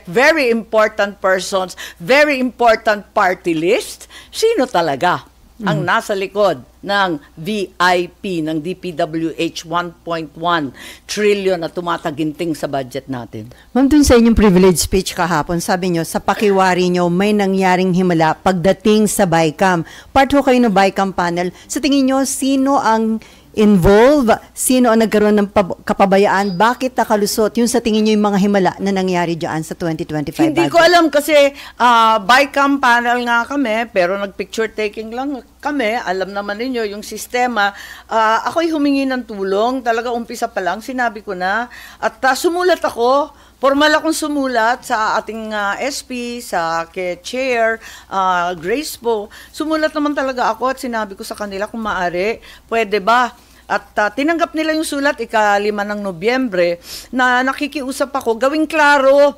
very important persons, very important party list, sino talaga ang nasa likod ng VIP, ng DPWH 1.1 trillion na tumataginting sa budget natin? Ma'am, dun sa inyong privilege speech kahapon, sabi nyo, sa pakiwari nyo, may nangyaring himala pagdating sa BICAM. Part ho kayo ng BICAM panel. Sa tingin nyo, sino ang involved? Sino ang nagkaroon ng kapabayaan? Bakit nakalusot? Yung sa tingin nyo yung mga himala na nangyari dyan sa 2025 Hindi budget? ko alam kasi BICAM panel nga kami, pero nag-picture taking lang kami. Alam naman ninyo yung sistema. Ako'y humingi ng tulong. Talaga umpisa pa lang, sinabi ko na. At sumulat ako. Formal akong sumulat sa ating SP, sa chair, Grace po. Sumulat naman talaga ako at sinabi ko sa kanila kung maaari, pwede ba? At tinanggap nila yung sulat ika-5 ng Nobyembre na nakikiusap ako, gawing klaro